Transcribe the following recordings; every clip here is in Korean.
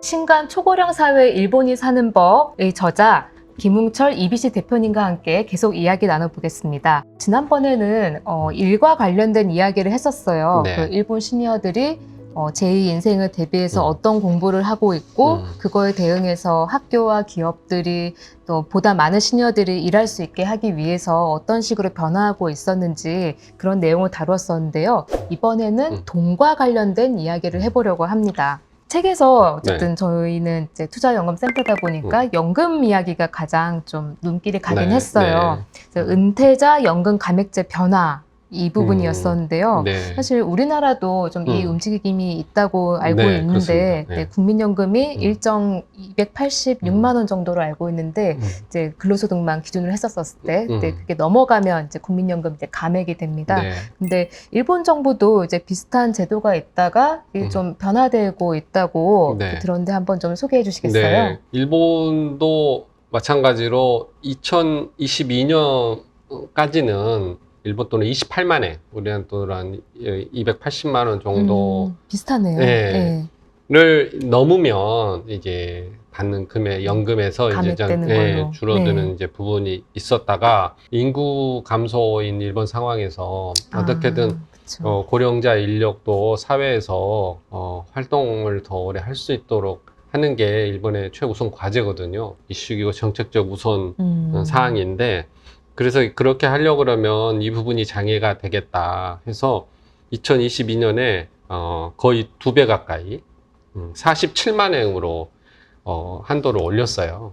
신간 초고령 사회 일본이 사는 법의 저자 김웅철 이비시 대표님과 함께 계속 이야기 나눠보겠습니다. 지난번에는 일과 관련된 이야기를 했었어요. 네. 그 일본 시니어들이 제2 인생을 대비해서 어떤 공부를 하고 있고 그거에 대응해서 학교와 기업들이 또 보다 많은 시니어들이 일할 수 있게 하기 위해서 어떤 식으로 변화하고 있었는지 그런 내용을 다뤘었는데요. 이번에는 돈과 관련된 이야기를 해보려고 합니다. 책에서 어쨌든 저희는 이제 투자연금센터다 보니까 연금 이야기가 가장 좀 눈길이 가긴 했어요. 그래서 은퇴자 연금 감액제 변화 이 부분이었었는데요. 사실 우리나라도 좀 이 움직임이 있다고 알고 있는데 국민연금이 일정 286만 원 정도로 알고 있는데 이제 근로소득만 기준으로 했었을 때 그게 넘어가면 이제 국민연금 이제 감액이 됩니다. 근데 일본 정부도 이제 비슷한 제도가 있다가 이게 좀 변화되고 있다고 들었는데 한번 좀 소개해 주시겠어요? 일본도 마찬가지로 2022년까지는 일본 돈은 28만엔, 우리나라 돈으로 한 280만 원 정도 비슷하네요. 를 넘으면 이제 받는 금액, 연금에서 이제 줄어드는 이제 부분이 있었다가 인구 감소인 일본 상황에서 어떻게든 고령자 인력도 사회에서 활동을 더 오래 할 수 있도록 하는 게 일본의 최우선 과제거든요. 이슈이고 정책적 우선 사항인데, 그래서 그렇게 하려고 그러면 이 부분이 장애가 되겠다 해서 2022년에 거의 2배 가까이 47만엔으로 한도를 올렸어요.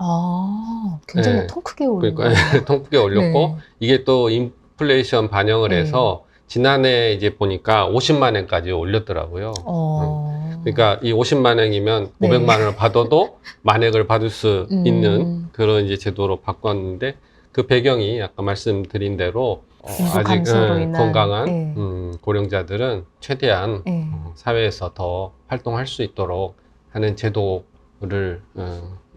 굉장히 통 크게 올린 거예요. 그러니까 통 크게 올렸고 이게 또 인플레이션 반영을 해서 지난해 이제 보니까 50만엔까지 올렸더라고요. 그러니까 이 50만엔이면 500만 원을 받아도 만액을 받을 수 있는 그런 이제 제도로 바꿨는데, 그 배경이 아까 말씀드린 대로 아직 건강한 고령자들은 최대한 사회에서 더 활동할 수 있도록 하는 제도를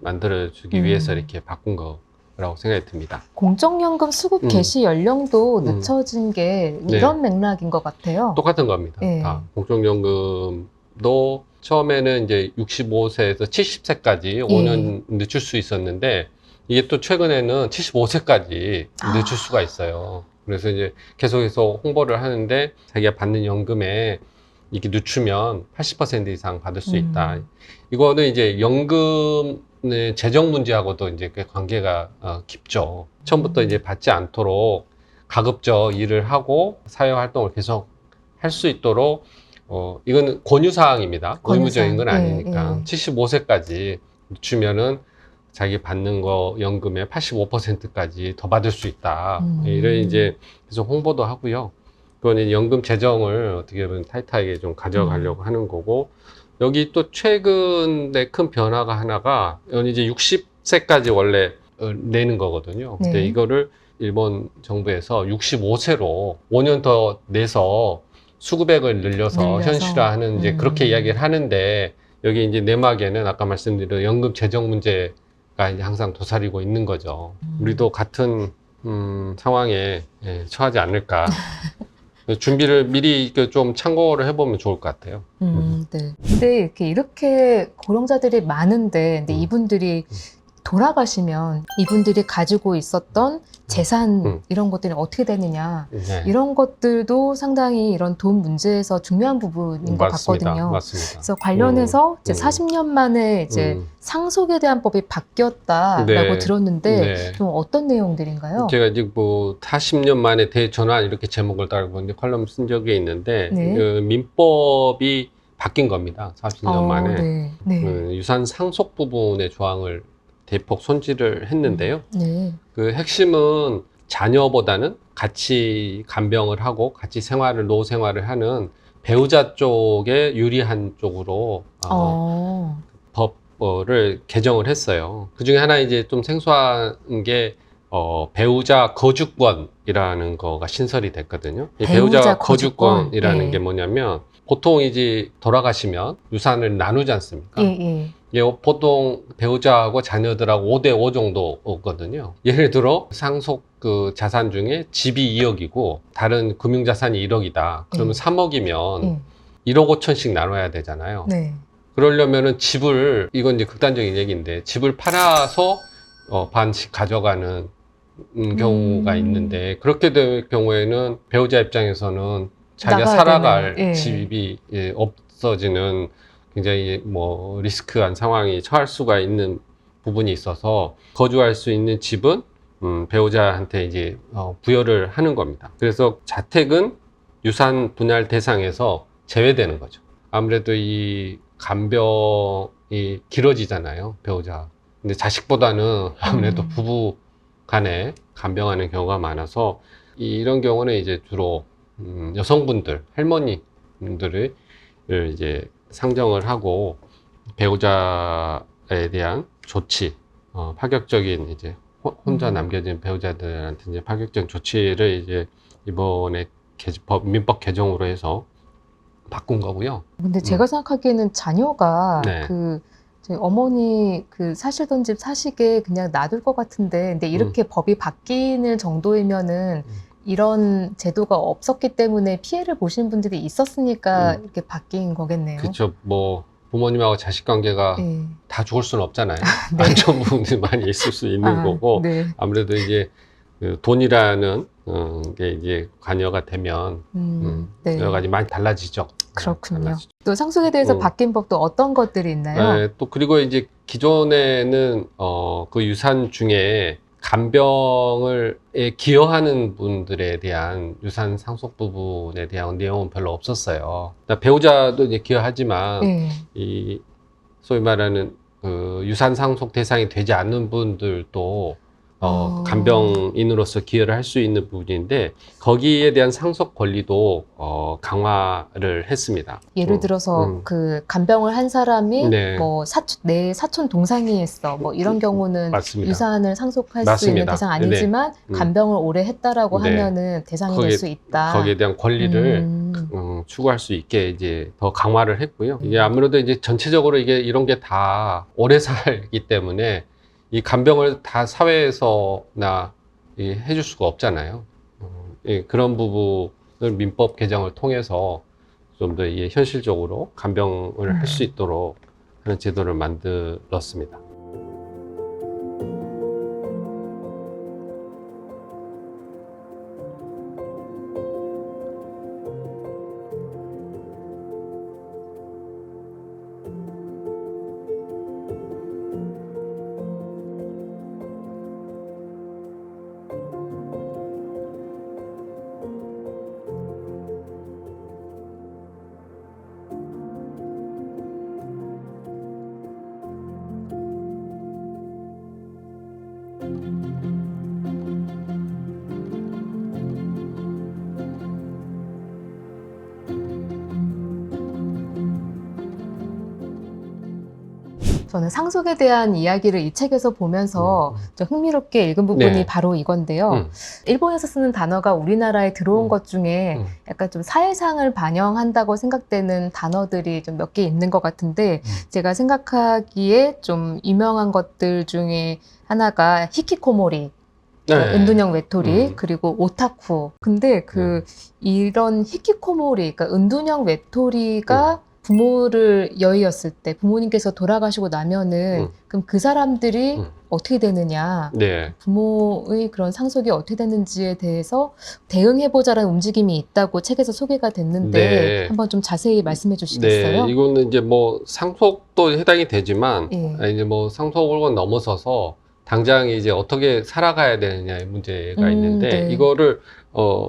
만들어주기 위해서 이렇게 바꾼 거라고 생각이 듭니다. 공적연금 수급 개시 연령도 늦춰진 게 이런 맥락인 것 같아요. 똑같은 겁니다. 다 공적연금도 처음에는 이제 65세에서 70세까지 5년 늦출 수 있었는데, 이게 또 최근에는 75세까지 늦출 수가 있어요. 그래서 이제 계속해서 홍보를 하는데, 자기가 받는 연금에 이게 늦추면 80% 이상 받을 수 있다. 이거는 이제 연금의 재정 문제하고도 이제 꽤 관계가 깊죠. 처음부터 이제 받지 않도록 가급적 일을 하고 사회 활동을 계속 할 수 있도록 이거는 권유사항입니다. 의무적인 건 아니니까. 75세까지 늦추면은 자기 받는 거 연금의 85%까지 더 받을 수 있다. 이런 이제 계속 홍보도 하고요. 그건 이제 연금 재정을 어떻게 보면 타이트하게 좀 가져가려고 하는 거고, 여기 또 최근에 큰 변화가 하나가, 이건 이제 60세까지 원래 내는 거거든요. 근데 이거를 일본 정부에서 65세로 5년 더 내서 수급액을 늘려서 현실화하는 이제 그렇게 이야기를 하는데, 여기 이제 내막에는 아까 말씀드린 연금 재정 문제 가 이제 항상 도사리고 있는 거죠. 우리도 같은 상황에 처하지 않을까. 준비를 미리 좀 참고를 해보면 좋을 것 같아요. 근데 이렇게 고령자들이 많은데, 근데 이분들이 돌아가시면 이분들이 가지고 있었던 재산 이런 것들이 어떻게 되느냐, 이런 것들도 상당히 이런 돈 문제에서 중요한 부분인 것 같거든요. 맞습니다. 그래서 관련해서 이제 40년 만에 이제 상속에 대한 법이 바뀌었다라고 들었는데 좀 어떤 내용들인가요? 제가 이제 뭐 40년 만에 대전환 이렇게 제목을 달고 이제 컬럼 쓴 적이 있는데, 그 민법이 바뀐 겁니다. 40년 만에 유산 상속 부분의 조항을 대폭 손질을 했는데요. 그 핵심은 자녀보다는 같이 간병을 하고 같이 노후 생활을 하는 배우자 쪽에 유리한 쪽으로 법을 개정을 했어요. 그 중에 하나 이제 좀 생소한 게 배우자 거주권이라는 거가 신설이 됐거든요. 이 배우자 거주권이라는 게 뭐냐면, 보통 이제 돌아가시면 유산을 나누지 않습니까? 보통 배우자하고 자녀들하고 5대5 정도거든요. 예를 들어 상속 그 자산 중에 집이 2억이고 다른 금융자산이 1억이다. 그러면 3억이면 1억 5천씩 나눠야 되잖아요. 그러려면은 집을, 이건 이제 극단적인 얘기인데, 집을 팔아서 반씩 가져가는 경우가 있는데, 그렇게 될 경우에는 배우자 입장에서는 자기가 나가야 살아갈 되는, 예. 집이 없어지는 굉장히 뭐 리스크한 상황이 처할 수가 있는 부분이 있어서 거주할 수 있는 집은 배우자한테 이제 부여를 하는 겁니다. 그래서 자택은 유산 분할 대상에서 제외되는 거죠. 아무래도 이 간병이 길어지잖아요, 배우자. 근데 자식보다는 아무래도 부부 간에 간병하는 경우가 많아서 이런 경우는 이제 주로 여성분들, 할머니분들을 이제 상정을 하고 배우자에 대한 조치, 파격적인 이제 혼자 남겨진 배우자들한테 이제 파격적인 조치를 이제 이번에 민법 개정으로 해서 바꾼 거고요. 근데 제가 생각하기에는 자녀가 네. 저희 어머니 사시던 집 사시게 그냥 놔둘 것 같은데, 근데 이렇게 법이 바뀌는 정도이면은 이런 제도가 없었기 때문에 피해를 보신 분들이 있었으니까 이렇게 바뀐 거겠네요. 그렇죠. 뭐 부모님하고 자식 관계가 예. 다 좋을 수는 없잖아요. 네. 안 좋은 부분들이 많이 있을 수 있는 거고, 네. 아무래도 이제 그 돈이라는 게 이제 관여가 되면 네. 여러 가지 많이 달라지죠. 그렇군요. 달라지죠. 또 상속에 대해서 바뀐 법도 어떤 것들이 있나요? 네, 또 그리고 이제 기존에는 그 유산 중에 간병을 기여하는 분들에 대한 유산 상속 부분에 대한 내용은 별로 없었어요. 그러니까 배우자도 이제 기여하지만 네. 이 소위 말하는 그 유산 상속 대상이 되지 않는 분들도 간병인으로서 기여를 할 수 있는 부분인데 거기에 대한 상속 권리도 강화를 했습니다. 예를 들어서 그 간병을 한 사람이 네. 뭐 내 사촌 동상이 했어, 뭐 이런 경우는 맞습니다. 유산을 상속할 수 맞습니다. 있는 대상 아니지만 간병을 오래 했다라고 네. 하면은 대상이 될 수 있다. 거기에 대한 권리를 추구할 수 있게 이제 더 강화를 했고요. 이게 아무래도 이제 전체적으로 이런 게 다 오래 살기 때문에 이 간병을 다 사회에서나 해줄 수가 없잖아요. 그런 부분을 민법 개정을 통해서 좀 더 현실적으로 간병을 할 수 있도록 하는 제도를 만들었습니다. 저는 상속에 대한 이야기를 이 책에서 보면서 좀 흥미롭게 읽은 부분이 네. 바로 이건데요. 일본에서 쓰는 단어가 우리나라에 들어온 것 중에 약간 좀 사회상을 반영한다고 생각되는 단어들이 좀 몇 개 있는 것 같은데, 제가 생각하기에 좀 유명한 것들 중에 하나가 히키코모리, 네. 은둔형 외톨이, 그리고 오타쿠. 근데 이런 히키코모리, 그러니까 은둔형 외톨이가 부모를 여의었을 때, 부모님께서 돌아가시고 나면은 그럼 그 사람들이 어떻게 되느냐, 네. 부모의 그런 상속이 어떻게 되는지에 대해서 대응해보자라는 움직임이 있다고 책에서 소개가 됐는데, 네. 한번 좀 자세히 말씀해 주시겠어요? 네, 이거는 이제 뭐 상속도 해당이 되지만 예. 이제 뭐 상속을 넘어서서 당장 이제 어떻게 살아가야 되느냐의 문제가 있는데 네. 이거를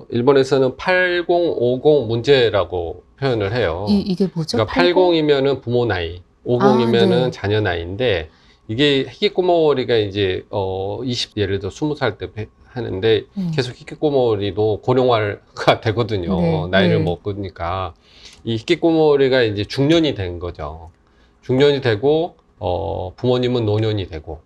일본에서는 8050 문제라고 표현을 해요. 이게 뭐죠? 그러니까 80이면은 부모 나이, 50이면은 네. 자녀 나이인데 이게 히키코모리가 이제 예를 들어 20살 때 하는데 계속 히키코모리도 고령화가 되거든요. 네. 나이를 네. 먹으니까 이 히키코모리가 이제 중년이 된 거죠. 중년이 되고 부모님은 노년이 되고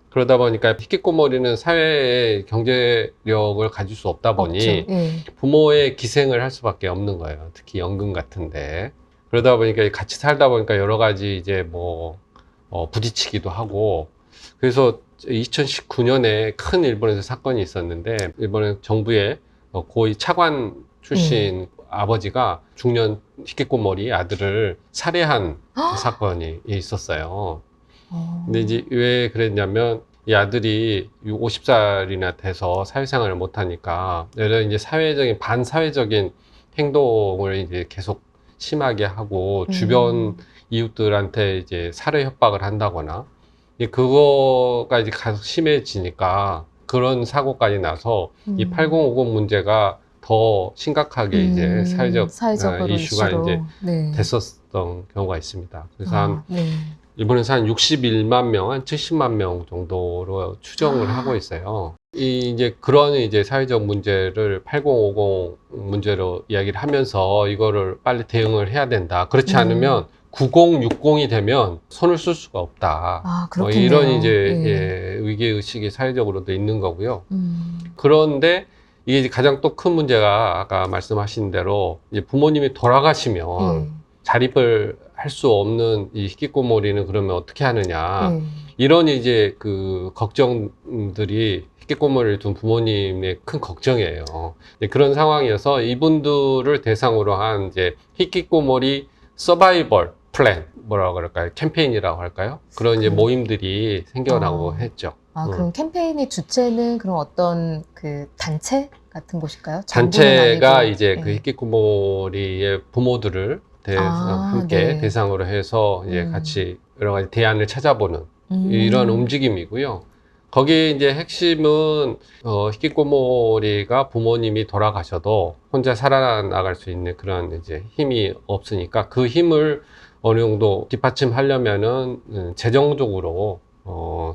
그러다 보니까 히키코모리는 사회에 경제력을 가질 수 없다 보니 예. 부모의 기생을 할 수밖에 없는 거예요. 특히 연금 같은데. 그러다 보니까 같이 살다 보니까 여러 가지 이제 뭐 부딪히기도 하고 그래서 2019년에 큰 일본에서 사건이 있었는데 일본의 정부의 고위 차관 출신 아버지가 중년 히키코모리 아들을 살해한 사건이 있었어요. 근데 이제 왜 그랬냐면 이 아들이 50살이나 돼서 사회생활을 못하니까 이런 이제 사회적인 반사회적인 행동을 이제 계속 심하게 하고 주변 이웃들한테 이제 살해 협박을 한다거나 이제 그거가 이제 계속 심해지니까 그런 사고까지 나서 이 8050 문제가 더 심각하게 이제 사회적 이슈가 이제 네. 됐었던 경우가 있습니다. 그래서 네. 일본에서 한 61만 명, 한 70만 명 정도로 추정을 하고 있어요. 이제 그런 이제 사회적 문제를 8050 문제로 이야기를 하면서 이거를 빨리 대응을 해야 된다. 그렇지 않으면 9060이 되면 손을 쓸 수가 없다. 아, 뭐 그렇겠네요. 이런 이제 예. 위기의식이 사회적으로도 있는 거고요. 그런데 이게 이제 가장 또 큰 문제가 아까 말씀하신 대로 이제 부모님이 돌아가시면 자립을 할 수 없는 이 히키코모리는 그러면 어떻게 하느냐. 이런 이제 그 걱정들이 히키코모리를 둔 부모님의 큰 걱정이에요. 그런 상황이어서 이분들을 대상으로 한 이제 히키코모리 서바이벌 플랜, 뭐라고 그럴까요? 캠페인이라고 할까요? 그런 이제 모임들이 생겨나고 했죠. 아, 그럼 캠페인의 주체는 그럼 어떤 그 단체 같은 곳일까요? 단체가 아니고. 이제 그 히키코모리의 부모들을 함께 네. 대상으로 해서 이제 같이 여러 가지 대안을 찾아보는 이런 움직임이고요. 거기 이제 핵심은 히키코모리가 부모님이 돌아가셔도 혼자 살아나갈 수 있는 그런 이제 힘이 없으니까 그 힘을 어느 정도 뒷받침하려면은 재정적으로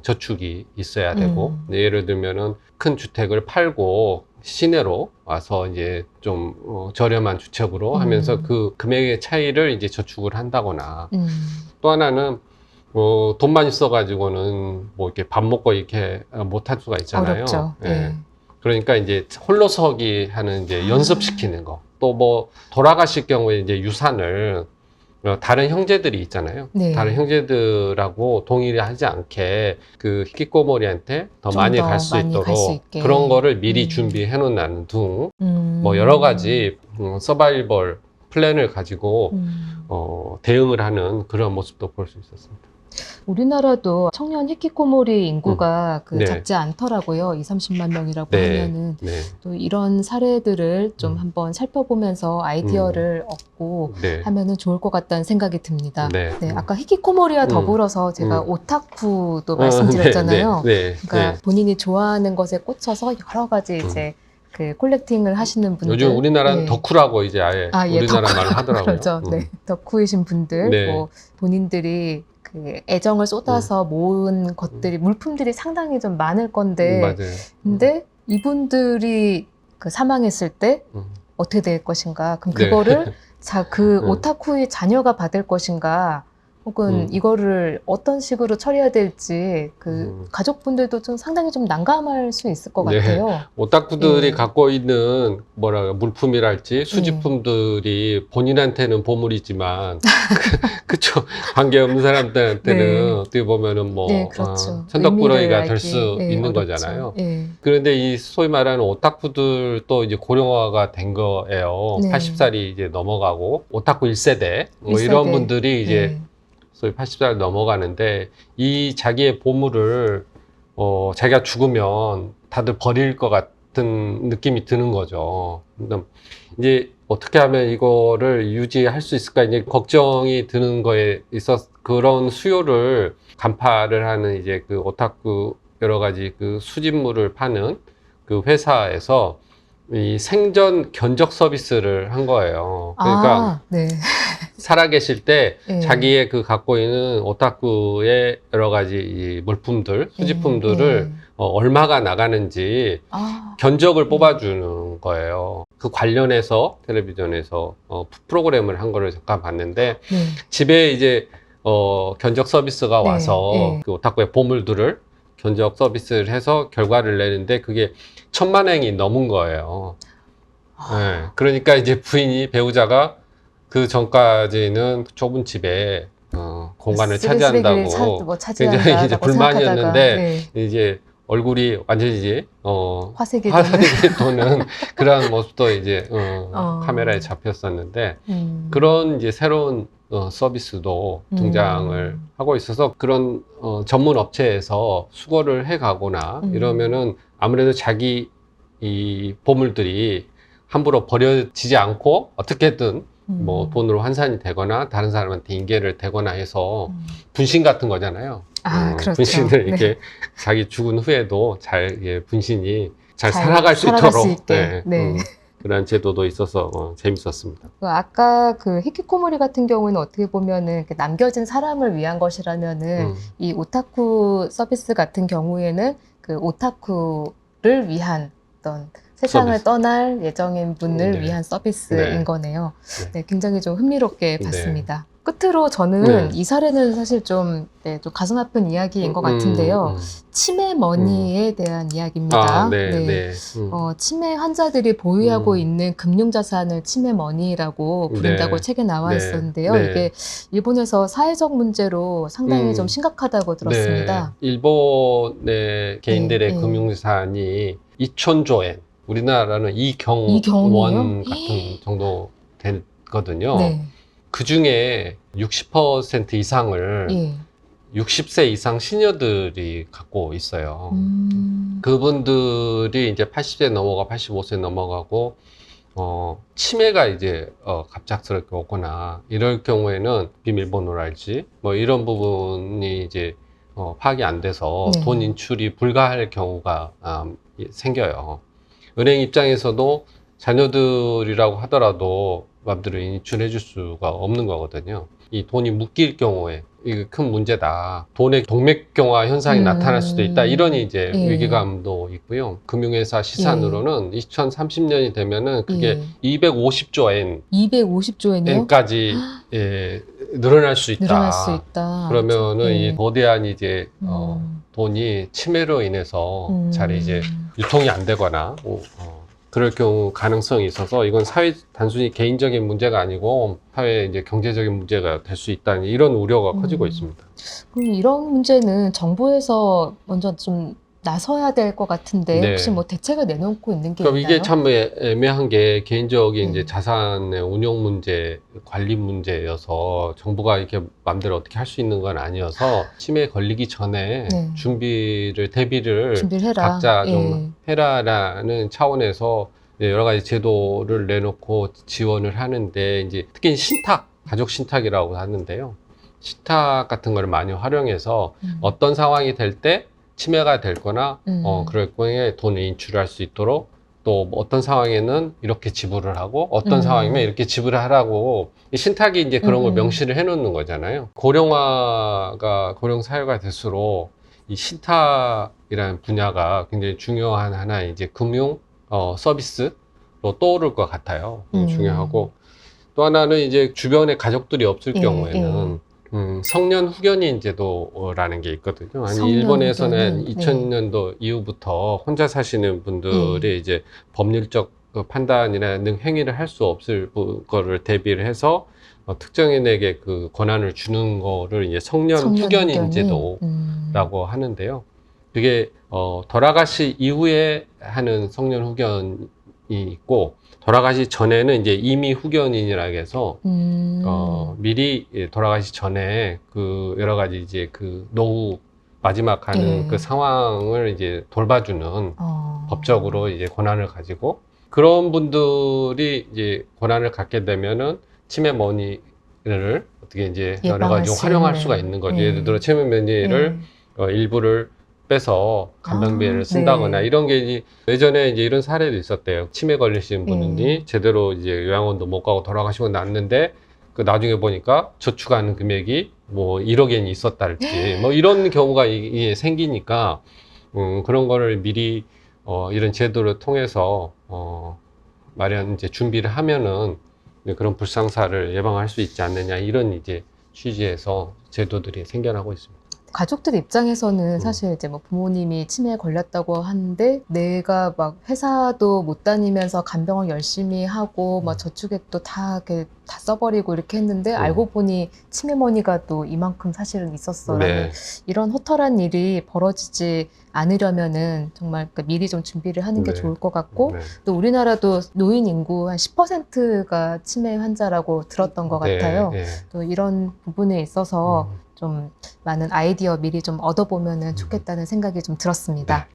저축이 있어야 되고 예를 들면은 큰 주택을 팔고 시내로 와서 이제 좀 저렴한 주택으로 하면서 그 금액의 차이를 이제 저축을 한다거나 또 하나는 돈만 있어가지고는 뭐 이렇게 밥 먹고 이렇게 못할 수가 있잖아요. 어렵죠. 예. 네. 그러니까 이제 홀로서기 하는 이제 연습시키는 거. 또 뭐 돌아가실 경우에 이제 유산을 다른 형제들이 있잖아요. 네. 다른 형제들하고 동의를 하지 않게 그 히키코모리한테 더 많이 갈 수 있도록 그런 거를 미리 준비해 놓는 등 뭐 여러 가지 서바이벌 플랜을 가지고 대응을 하는 그런 모습도 볼 수 있었습니다. 우리나라도 청년 히키코모리 인구가 네. 작지 않더라고요. 30만 명이라고 네. 하면은 네. 또 이런 사례들을 좀 한번 살펴보면서 아이디어를 얻고 네. 하면은 좋을 것 같다는 생각이 듭니다. 네. 네, 아까 히키코모리와 더불어서 제가 오타쿠도 말씀드렸잖아요. 네. 그러니까 본인이 좋아하는 것에 꽂혀서 여러 가지 이제 그 콜렉팅을 하시는 분들. 요즘 우리나라는 덕후라고 이제 아예 우리나라 덕후. 말을 하더라고요. 그렇죠. 네, 덕후이신 분들, 네. 뭐 본인들이 그 애정을 쏟아서 모은 것들이 물품들이 상당히 좀 많을 건데, 맞아요. 근데 이분들이 그 사망했을 때 어떻게 될 것인가? 그럼 네. 그거를 그 오타쿠의 자녀가 받을 것인가? 혹은 이거를 어떤 식으로 처리해야 될지 그 가족분들도 좀 상당히 좀 난감할 수 있을 것 네. 같아요. 오타쿠들이 예. 갖고 있는 물품이랄지 수집품들이 본인한테는 보물이지만 그쵸 관계없는 사람들한테는 네. 어떻게 보면은 뭐 네, 그렇죠. 천덕꾸러기가 의미를 될 수 알기, 있는 어렵죠. 거잖아요. 예. 그런데 이 소위 말하는 오타쿠들도 이제 고령화가 된 거예요. 네. 80살이 이제 넘어가고 오타쿠 1세대 뭐 1세대. 이런 분들이 이제 네. 소위 80살 넘어가는데 이 자기의 보물을 자기가 죽으면 다들 버릴 것 같은 느낌이 드는 거죠. 이제 어떻게 하면 이거를 유지할 수 있을까 이제 걱정이 드는 거에 있어서 그런 수요를 간파를 하는 이제 그 오타쿠 여러 가지 그 수집물을 파는 그 회사에서 이 생전 견적 서비스를 한 거예요. 그러니까 네. 살아계실 때 예. 자기의 그 갖고 있는 오타쿠의 여러 가지 이 물품들, 수집품들을 얼마가 나가는지 견적을 뽑아주는 거예요. 그 관련해서 텔레비전에서 프로그램을 한 거를 잠깐 봤는데 집에 이제 견적 서비스가 와서 그 오타쿠의 보물들을 견적 서비스를 해서 결과를 내는데 그게 1,000만 엔이 넘은 거예요. 네. 그러니까 이제 부인이 배우자가 그 전까지는 좁은 집에 공간을 차지한다고 뭐 굉장히 이제 불만이었는데 네. 이제 얼굴이 완전히 이제 화색이 화색이 도는 그런 모습도 이제 카메라에 잡혔었는데 그런 이제 새로운 서비스도 등장을 하고 있어서 그런 전문 업체에서 수거를 해가거나 이러면은 아무래도 자기 이 보물들이 함부로 버려지지 않고 어떻게든 뭐 돈으로 환산이 되거나 다른 사람한테 인계를 되거나 해서 분신 같은 거잖아요. 그렇죠. 분신을 네. 이렇게 자기 죽은 후에도 잘 분신이 잘 잘 살아갈 수 살아갈 있도록 수 있게. 네. 그런 제도도 있어서 재밌었습니다. 아까 그 히키코모리 같은 경우는 어떻게 보면은 이렇게 남겨진 사람을 위한 것이라면은 이 오타쿠 서비스 같은 경우에는 그 오타쿠를 위한 어떤 세상을 서비스. 떠날 예정인 분을 네. 위한 서비스인 네. 거네요. 네. 네, 굉장히 좀 흥미롭게 네. 봤습니다. 끝으로 저는 네. 이 사례는 사실 좀 가슴 아픈 이야기인 것 같은데요. 치매 머니에 대한 이야기입니다. 네. 치매 환자들이 보유하고 있는 금융자산을 치매 머니라고 부른다고 네. 책에 나와 있었는데요. 네. 이게 일본에서 사회적 문제로 상당히 좀 심각하다고 들었습니다. 네. 일본의 개인들의 네. 금융자산이 2천조 엔, 우리나라는 2경 이경이에요? 원 같은 정도 되거든요. 네. 그 중에 60% 이상을 예. 60세 이상 시니어들이 갖고 있어요. 그분들이 이제 80세 넘어가 85세 넘어가고 치매가 이제 갑작스럽게 오거나 이럴 경우에는 비밀번호랄지 뭐 이런 부분이 이제 파악이 안 돼서 네. 돈 인출이 불가할 경우가 생겨요. 은행 입장에서도 자녀들이라고 하더라도 마음대로 인출해 줄 수가 없는 거거든요. 이 돈이 묶일 경우에 이게 큰 문제다. 돈의 동맥경화 현상이 나타날 수도 있다. 이런 이제 예. 위기감도 있고요. 금융회사 시산으로는 2030년이 되면은 그게 예. 250조 250조엔이요? 엔까지 늘어날 수 있다. 늘어날 수 있다. 그러면은 예. 이 거대한 이제 돈이 치매로 인해서 잘 이제 유통이 안 되거나 그럴 경우 가능성이 있어서 이건 단순히 개인적인 문제가 아니고 사회 이제 경제적인 문제가 될 수 있다는 이런 우려가 커지고 있습니다. 그럼 이런 문제는 정부에서 먼저 좀 나서야 될 것 같은데 네. 혹시 뭐 대책을 내놓고 있는 게 그럼 있나요? 이게 참 애매한 게 개인적인 이제 네. 자산의 운용 문제, 관리 문제여서 정부가 이렇게 마음대로 어떻게 할 수 있는 건 아니어서 치매에 걸리기 전에 네. 대비를 해라. 각자 예. 좀 해라라는 차원에서 여러 가지 제도를 내놓고 지원을 하는데 이제 특히 신탁, 가족 신탁이라고 하는데요. 신탁 같은 걸 많이 활용해서 어떤 상황이 될 때 치매가 될 거나 그럴 경우에 돈을 인출할 수 있도록 또 어떤 상황에는 이렇게 지불을 하고 어떤 상황이면 이렇게 지불을 하라고 이 신탁이 이제 그런 걸 명시를 해 놓는 거잖아요. 고령 사회가 될수록 이 신탁이라는 분야가 굉장히 중요한 하나의 이제 금융 서비스로 떠오를 것 같아요. 중요하고 또 하나는 이제 주변에 가족들이 없을 경우에는 성년 후견인 제도라는 게 있거든요. 아니 일본에서는 2000년도 이후부터 혼자 사시는 분들의 이제 법률적 판단이나 등 행위를 할 수 없을 거를 대비를 해서 특정인에게 그 권한을 주는 거를 이제 성년 후견인 제도라고 하는데요. 그게 돌아가시 이후에 하는 성년 후견이 있고 돌아가시 전에는 이제 이미 후견인이라고 해서 미리 돌아가시 전에 그 여러 가지 이제 그 노후 마지막 하는 그 상황을 이제 돌봐주는 법적으로 이제 권한을 가지고 그런 분들이 이제 권한을 갖게 되면은 치매 머니를 어떻게 이제 여러 가지 활용할 수가 있는 거죠. 예를 들어 치매 머니를 일부를 빼서 간병비를 쓴다거나 이런 게 이제 예전에 이제 이런 사례도 있었대요. 치매 걸리신 분이 제대로 이제 요양원도 못 가고 돌아가시고 났는데 그 나중에 보니까 저축하는 금액이 뭐 1억엔이 있었달지 뭐 이런 경우가 이게 생기니까 그런 거를 미리 이런 제도를 통해서 마련 이제 준비를 하면은 그런 불상사를 예방할 수 있지 않느냐 이런 이제 취지에서 제도들이 생겨나고 있습니다. 가족들 입장에서는 사실 이제 뭐 부모님이 치매에 걸렸다고 하는데 내가 막 회사도 못 다니면서 간병을 열심히 하고 막 저축액도 다 이렇게 다 써버리고 이렇게 했는데 알고 보니 치매머니가 또 이만큼 사실은 있었어. 네. 이런 허탈한 일이 벌어지지 않으려면은 정말 미리 좀 준비를 하는 게 네. 좋을 것 같고 네. 또 우리나라도 노인 인구 한 10%가 치매 환자라고 들었던 것 네. 같아요. 네. 또 이런 부분에 있어서 좀 많은 아이디어 미리 좀 얻어보면 좋겠다는 생각이 좀 들었습니다.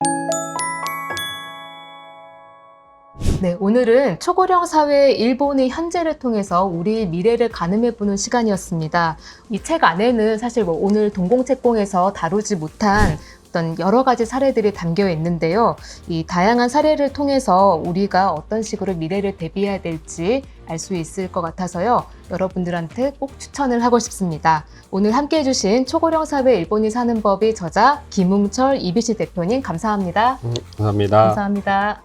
네, 오늘은 초고령 사회의 일본의 현재를 통해서 우리의 미래를 가늠해보는 시간이었습니다. 이 책 안에는 사실 오늘 동공책공에서 다루지 못한 어떤 여러 가지 사례들이 담겨 있는데요. 이 다양한 사례를 통해서 우리가 어떤 식으로 미래를 대비해야 될지 알 수 있을 것 같아서요. 여러분들한테 꼭 추천을 하고 싶습니다. 오늘 함께 해주신 초고령 사회 일본이 사는 법의 저자 김웅철 EBC 대표님 감사합니다. 감사합니다. 감사합니다.